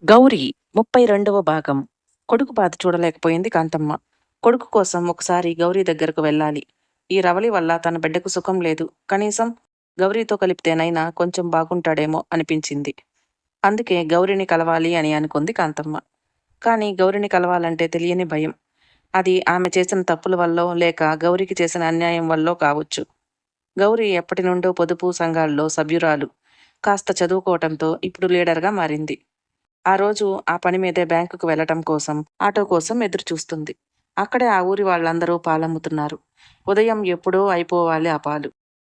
గౌరి 32వ భాగం. కొడుకు బాధ చూడలేకపోయింది కాంతమ్మ. కొడుకు కోసం ఒకసారి గౌరీ దగ్గరకు వెళ్ళాలి. ఈ రవలి వల్ల తన బిడ్డకు సుఖం లేదు. కనీసం గౌరీతో కలిపితేనైనా కొంచెం బాగుంటాడేమో అనిపించింది. అందుకే గౌరిని కలవాలి అని అనుకుంది కాంతమ్మ. కానీ గౌరిని కలవాలంటే తెలియని భయం. అది ఆమె చేసిన తప్పుల వల్లో లేక గౌరికి చేసిన అన్యాయం వల్లో కావచ్చు. గౌరీ ఎప్పటి నుండో పొదుపు సంఘాల్లో సభ్యురాలు. కాస్త చదువుకోవటంతో ఇప్పుడు లీడర్గా మారింది. ఆ రోజు ఆ పని మీదే బ్యాంకుకు వెళ్లటం కోసం ఆటో కోసం ఎదురు చూస్తుంది. అక్కడే ఆ ఊరి వాళ్ళందరూ పాలమ్ముతున్నారు. ఉదయం ఎప్పుడో అయిపోవాలి ఆ పాలు.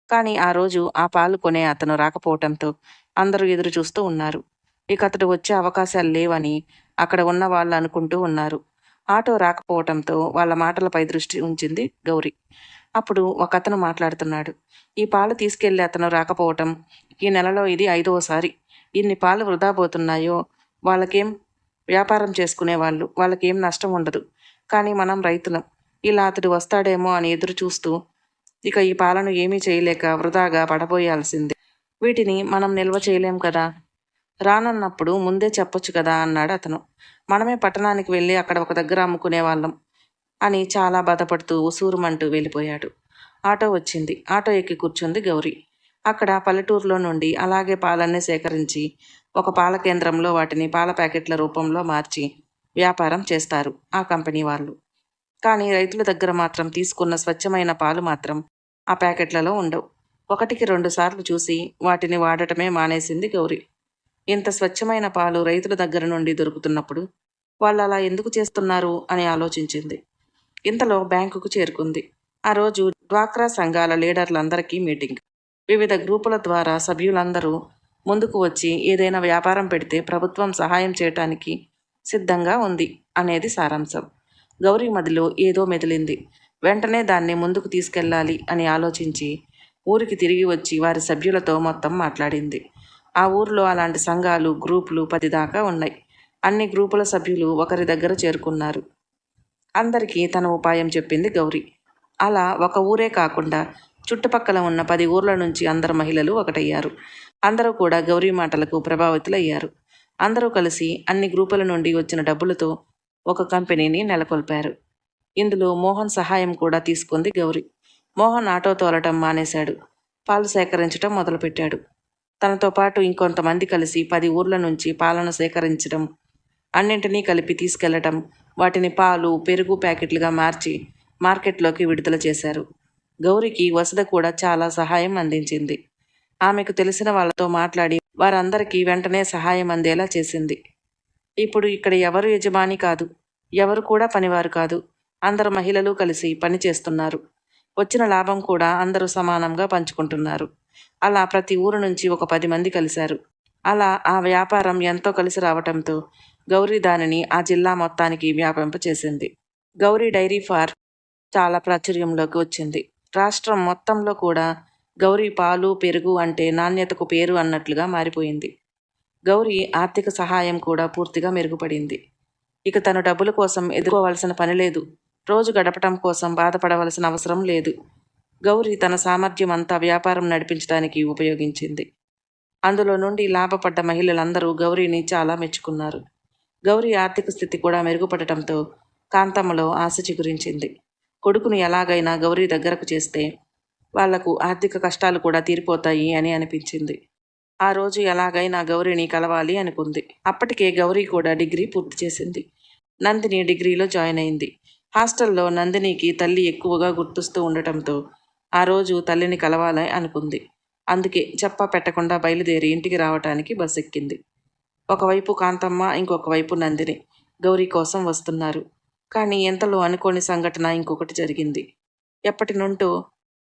కానీ ఆ రోజు ఆ పాలు కొనే అతను రాకపోవటంతో అందరూ ఎదురు చూస్తూ ఉన్నారు. ఇక అతడు వచ్చే అవకాశాలు లేవని అక్కడ ఉన్న వాళ్ళు అనుకుంటూ ఉన్నారు. ఆటో రాకపోవటంతో వాళ్ళ మాటలపై దృష్టి ఉంచింది గౌరి. అప్పుడు ఒక అతను మాట్లాడుతున్నాడు. ఈ పాలు తీసుకెళ్లే అతను రాకపోవటం ఈ నెలలో ఇది 5వసారి. ఇన్ని పాలు వృధా పోతున్నాయో. వాళ్ళకేం వ్యాపారం చేసుకునేవాళ్ళు, వాళ్ళకేం నష్టం ఉండదు. కానీ మనం రైతులం. ఇలా అతడు వస్తాడేమో అని ఎదురు చూస్తూ ఇక ఈ పాలను ఏమీ చేయలేక వృధాగా పడబోయాల్సిందే. వీటిని మనం నిల్వ చేయలేం కదా. రానన్నప్పుడు ముందే చెప్పొచ్చు కదా అన్నాడు అతను. మనమే పట్టణానికి వెళ్ళి అక్కడ ఒక దగ్గర అమ్ముకునే వాళ్ళం అని చాలా బాధపడుతూ ఉసూరుమంటూ వెళ్ళిపోయాడు. ఆటో వచ్చింది. ఆటో ఎక్కి కూర్చుంది గౌరీ. అక్కడ పల్లెటూరులో నుండి అలాగే పాలన్నీ సేకరించి ఒక పాల కేంద్రంలో వాటిని పాల ప్యాకెట్ల రూపంలో మార్చి వ్యాపారం చేస్తారు ఆ కంపెనీ వాళ్ళు. కానీ రైతుల దగ్గర మాత్రం తీసుకున్న స్వచ్ఛమైన పాలు మాత్రం ఆ ప్యాకెట్లలో ఉండవు. 1-2 సార్లు చూసి వాటిని వాడటమే మానేసింది గౌరీ. ఇంత స్వచ్ఛమైన పాలు రైతుల దగ్గర నుండి దొరుకుతున్నప్పుడు వాళ్ళు అలా ఎందుకు చేస్తున్నారు అని ఆలోచించింది. ఇంతలో బ్యాంకుకు చేరుకుంది. ఆ రోజు డ్వాక్రా సంఘాల లీడర్లందరికీ మీటింగ్. వివిధ గ్రూపుల ద్వారా సభ్యులందరూ ముందుకు వచ్చి ఏదైనా వ్యాపారం పెడితే ప్రభుత్వం సహాయం చేయటానికి సిద్ధంగా ఉంది అనేది సారాంశం. గౌరీ మదిలో ఏదో మెదిలింది. వెంటనే దాన్ని ముందుకు తీసుకెళ్లాలి అని ఆలోచించి ఊరికి తిరిగి వచ్చి వారి సభ్యులతో మొత్తం మాట్లాడింది. ఆ ఊరిలో అలాంటి సంఘాలు గ్రూపులు 10 దాకా ఉన్నాయి. అన్ని గ్రూపుల సభ్యులు ఒకరి దగ్గర చేరుకున్నారు. అందరికీ తన ఉపాయం చెప్పింది గౌరీ. అలా ఒక ఊరే కాకుండా చుట్టుపక్కల ఉన్న 10 ఊర్ల నుంచి అందరు మహిళలు ఒకటయ్యారు. అందరూ కూడా గౌరీ మాటలకు ప్రభావితులయ్యారు. అందరూ కలిసి అన్ని గ్రూపుల నుండి వచ్చిన డబ్బులతో ఒక కంపెనీని నెలకొల్పారు. ఇందులో మోహన్ సహాయం కూడా తీసుకుంది గౌరీ. మోహన్ ఆటో తోలటం మానేశాడు. పాలు సేకరించడం మొదలుపెట్టాడు. తనతో పాటు ఇంకొంతమంది కలిసి 10 ఊర్ల నుంచి పాలను సేకరించడం, అన్నింటినీ కలిపి తీసుకెళ్లటం, వాటిని పాలు పెరుగు ప్యాకెట్లుగా మార్చి మార్కెట్లోకి విడుదల చేశారు. గౌరికి వసుధ కూడా చాలా సహాయం అందించింది. ఆమెకు తెలిసిన వాళ్ళతో మాట్లాడి వారందరికీ వెంటనే సహాయం అందేలా చేసింది. ఇప్పుడు ఇక్కడ ఎవరు యజమాని కాదు, ఎవరు కూడా పనివారు కాదు. అందరు మహిళలు కలిసి పని చేస్తున్నారు. వచ్చిన లాభం కూడా అందరూ సమానంగా పంచుకుంటున్నారు. అలా ప్రతి ఊరు నుంచి ఒక 10 మంది కలిశారు. అలా ఆ వ్యాపారం ఎంతో కలిసి రావటంతో గౌరీ దానిని ఆ జిల్లా మొత్తానికి వ్యాపింపచేసింది. గౌరీ డైరీ ఫార్మ్ చాలా ప్రాచుర్యంలోకి వచ్చింది. రాష్ట్రం మొత్తంలో కూడా గౌరీ పాలు పెరుగు అంటే నాణ్యతకు పేరు అన్నట్లుగా మారిపోయింది. గౌరీ ఆర్థిక సహాయం కూడా పూర్తిగా మెరుగుపడింది. ఇక తను డబ్బుల కోసం ఎదుర్కోవాల్సిన పని లేదు. రోజు గడపటం కోసం బాధపడవలసిన అవసరం లేదు. గౌరీ తన సామర్థ్యం అంతా వ్యాపారం నడిపించడానికి ఉపయోగించింది. అందులో నుండి లాభపడ్డ మహిళలందరూ గౌరీని చాలా మెచ్చుకున్నారు. గౌరీ ఆర్థిక స్థితి కూడా మెరుగుపడటంతో కాంతమ్మలో ఆశ చిగురించింది. కొడుకును ఎలాగైనా గౌరీ దగ్గరకు చేస్తే వాళ్లకు ఆర్థిక కష్టాలు కూడా తీరిపోతాయి అని అనిపించింది. ఆ రోజు ఎలాగైనా గౌరీని కలవాలి అనుకుంది. అప్పటికే గౌరీ కూడా డిగ్రీ పూర్తి చేసింది. నందిని డిగ్రీలో జాయిన్ అయింది. హాస్టల్లో నందినికి తల్లి ఎక్కువగా గుర్తొస్తూ ఉండటంతో ఆ రోజు తల్లిని కలవాలి అనుకుంది. అందుకే చెప్పా పెట్టకుండా బయలుదేరి ఇంటికి రావటానికి బస్ ఎక్కింది. ఒకవైపు కాంతమ్మ, ఇంకొక వైపు నందిని గౌరీ కోసం వస్తున్నారు. కానీ ఎంతలో అనుకోని సంఘటన ఇంకొకటి జరిగింది. ఎప్పటి నుంటో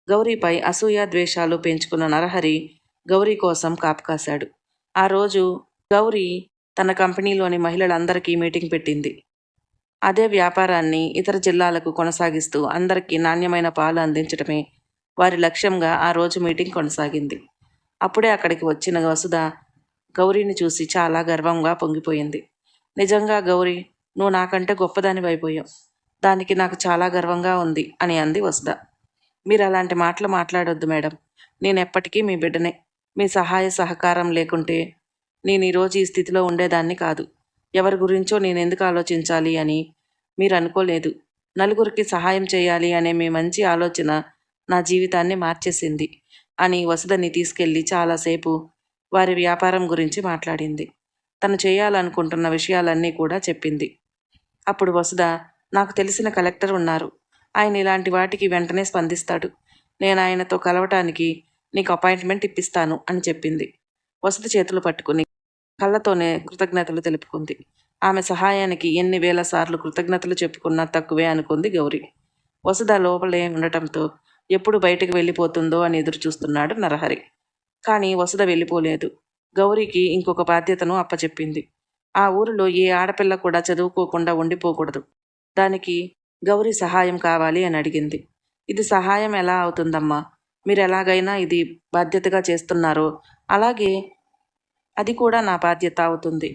గౌరీపై అసూయ ద్వేషాలు పెంచుకున్న నరహరి గౌరీ కోసం కాపు కాశాడు. ఆ రోజు గౌరీ తన కంపెనీలోని మహిళలందరికీ మీటింగ్ పెట్టింది. అదే వ్యాపారాన్ని ఇతర జిల్లాలకు కొనసాగిస్తూ అందరికీ నాణ్యమైన పాలు అందించడమే వారి లక్ష్యంగా ఆ రోజు మీటింగ్ కొనసాగింది. అప్పుడే అక్కడికి వచ్చిన వసుధ గౌరీని చూసి చాలా గర్వంగా పొంగిపోయింది. నిజంగా గౌరీ, నువ్వు నాకంటే గొప్పదానివైపోయావు. దానికి నాకు చాలా గర్వంగా ఉంది అని అంది వసుధ. మీరు అలాంటి మాటలు మాట్లాడొద్దు మేడం. నేను ఎప్పటికీ మీ బిడ్డనే. మీ సహాయ సహకారం లేకుంటే నేను ఈరోజు ఈ స్థితిలో ఉండేదాన్ని కాదు. ఎవరి గురించో నేనెందుకు ఆలోచించాలి అని మీరు అనుకోలేదు. నలుగురికి సహాయం చేయాలి అనే మీ మంచి ఆలోచన నా జీవితాన్ని మార్చేసింది అని వసుధని తీసుకెళ్ళి చాలాసేపు వారి వ్యాపారం గురించి మాట్లాడింది. తను చేయాలనుకుంటున్న విషయాలన్నీ కూడా చెప్పింది. అప్పుడు వసుధ, నాకు తెలిసిన కలెక్టర్ ఉన్నారు. ఆయన ఇలాంటి వాటికి వెంటనే స్పందిస్తాడు. నేను ఆయనతో కలవటానికి నీకు అపాయింట్మెంట్ ఇప్పిస్తాను అని చెప్పింది. వసుధ చేతులు పట్టుకుని కళ్ళతోనే కృతజ్ఞతలు తెలుపుకుంది. ఆమె సహాయానికి ఎన్ని వేల సార్లు కృతజ్ఞతలు చెప్పుకున్నా తక్కువే అనుకుంది గౌరి. వసుధ లోపలే ఉండటంతో ఎప్పుడు బయటకు వెళ్ళిపోతుందో అని ఎదురు చూస్తున్నాడు నరహరి. కానీ వసుధ వెళ్ళిపోలేదు. గౌరికి ఇంకొక బాధ్యతను అప్పచెప్పింది. ఆ ఊరిలో ఏ ఆడపిల్ల కూడా చదువుకోకుండా ఉండిపోకూడదు. దానికి గౌరీ సహాయం కావాలి అని అడిగింది. ఇది సహాయం ఎలా అవుతుందమ్మా? మీరు ఎలాగైనా ఇది బాధ్యతగా చేస్తున్నారో అలాగే అది కూడా నా బాధ్యత అవుతుంది.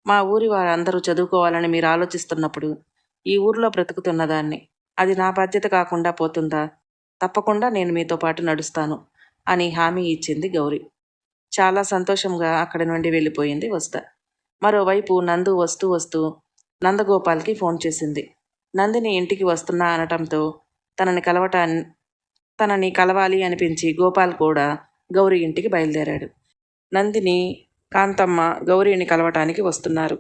మా ఊరి వారందరూ చదువుకోవాలని మీరు ఆలోచిస్తున్నప్పుడు ఈ ఊరిలో బ్రతుకుతున్నదాన్ని. అది నా బాధ్యత కాకుండా పోతుందా? తప్పకుండా నేను మీతో పాటు నడుస్తాను అని హామీ ఇచ్చింది గౌరి. చాలా సంతోషంగా అక్కడి నుండి వెళ్ళిపోయింది వసుధ. మరోవైపు నందు వస్తూ వస్తూ నందగోపాల్కి ఫోన్ చేసింది. నందిని ఇంటికి వస్తున్నా అనటంతో తనని కలవాలి అనిపించి గోపాల్ కూడా గౌరీ ఇంటికి బయలుదేరాడు. నందిని, కాంతమ్మ గౌరీని కలవటానికి వస్తున్నారు.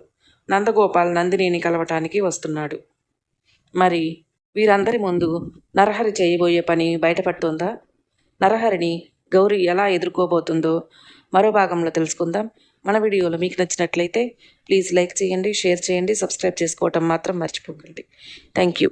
నందగోపాల్ నందినిని కలవటానికి వస్తున్నాడు. మరి వీరందరి ముందు నరహరి చేయబోయే పని బయటపడుతోందా? నరహరిని గౌరీ ఎలా ఎదుర్కోబోతుందో మరో భాగంలో తెలుసుకుందాం. మన వీడియోలు మీకు నచ్చినట్లయితే ప్లీజ్ లైక్ చేయండి, షేర్ చేయండి, సబ్స్క్రైబ్ చేసుకోవటం మాత్రం మర్చిపోకండి. Thank you.